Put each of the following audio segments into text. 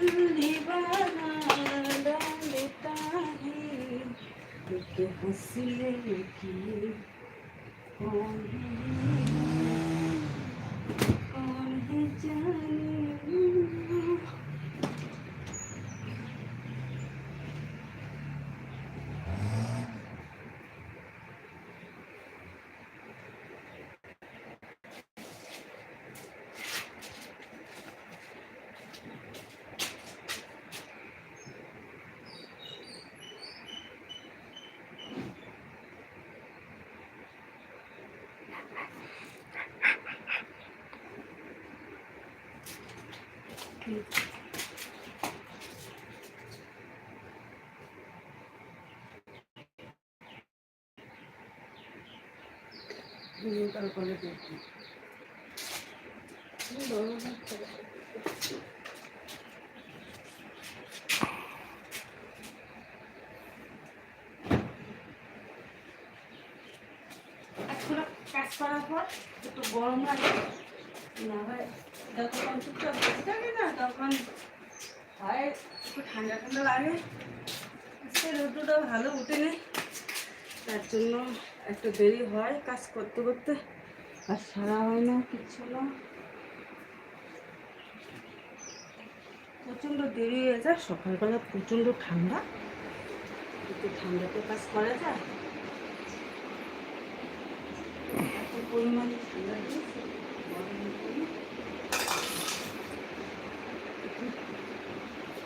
दिल दीवाना डालता है एक हंसने की कौन है जाने। তারপরে দেখি কাজ করার পর একটু গরম লাগে না হয়, যতক্ষণ চুপচাপ বসে থাকে না তখন হয় একটু ঠান্ডা ঠান্ডা লাগে। আজকে রোদটা ভালো উঠেনি, তার জন্য একটু দেরি হয় কাজ করতে করতে, আর সারা হয় না কিচ্ছু না, প্রচণ্ড দেরি হয়ে যায়। সকালবেলা প্রচণ্ড ঠান্ডা, একটু ঠান্ডাতে কাজ করা যায়, এত পরিমাণে ঠান্ডা দিয়েছে।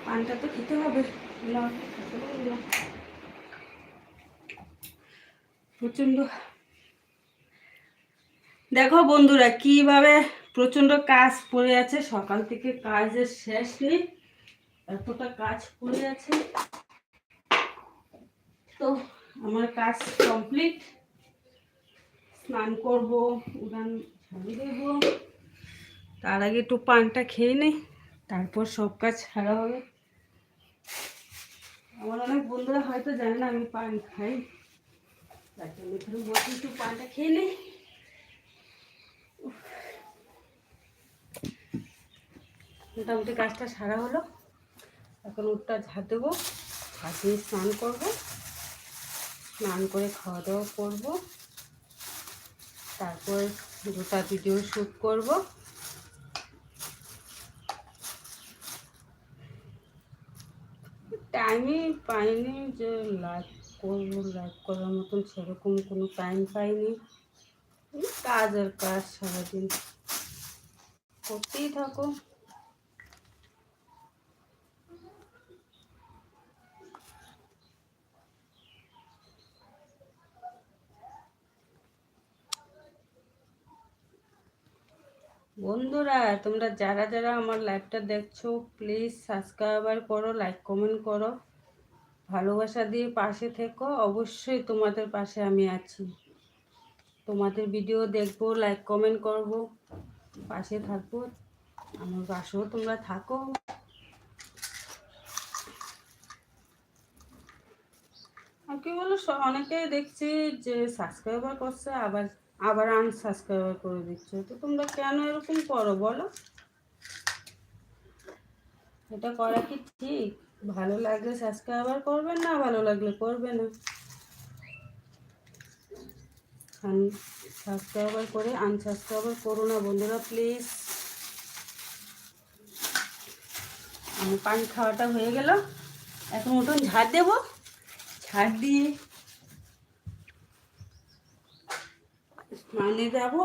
পানটা তো খেতে হবে, না খেতে পারবো না প্রচণ্ড। দেখো বন্ধুরা কিভাবে প্রচণ্ড কাজ পড়ে আছে, সকাল থেকে কাজের শেষ নেই, এতটা কাজ পড়ে আছে। তো আমার কাজ কমপ্লিট, স্নান করব, উঠান ঝাড়ু দেব, তার আগে একটু পানটা খেয়ে নেই, তারপর সব কাজ ছাড়া হবে। আমার অনেক বন্ধুরা হয়তো জানে না আমি পান খাই, তার জন্য এখানে বসে একটু পানটা খেয়ে নেই। মোটামুটি কাজটা সারা হলো, এখন উঠটা ঝাড় দেবো, আজকে স্নান করবো, স্নান করে খাওয়া দাওয়া করবো, তারপর দুটা ভিডিও শ্যুট করব। টাইমই পাইনি যে লাইভ করবো, লাইভ করার মতন সেরকম কোনো টাইম পাইনি, কাজ আর কাজ সারাদিন করতেই থাকো। বন্ধুরা তোমরা যারা যারা আমার লাইভটা দেখছো প্লিজ সাবস্ক্রাইবার করো, লাইক কমেন্ট করো, ভালোবাসা দিয়ে পাশে থেকো, অবশ্যই তোমাদের পাশে আমি আছি, তোমাদের ভিডিও দেখবো, লাইক কমেন্ট করব, পাশে থাকবো, আমার পাশেও তোমরা থাকো। আর কি বলো, অনেকেই দেখছি যে সাবস্ক্রাইবার করছে আবার আবার আনসাবস্ক্রাইবার করে দিচ্ছে, তো তোমরা কেন এরকম করো বলো? এটা করা কি ঠিক? ভালো লাগলে সাবস্ক্রাইবার করবেন, না ভালো লাগলে করবে না, সাবস্ক্রাইবার করে আনসাবস্ক্রাইবার করো না বন্ধুরা প্লিজ। আমার পানি খাওয়াটা হয়ে গেল, এখন উঠুন ঝাড় দেবো, ঝাড় দিয়ে স্নানে যাবো।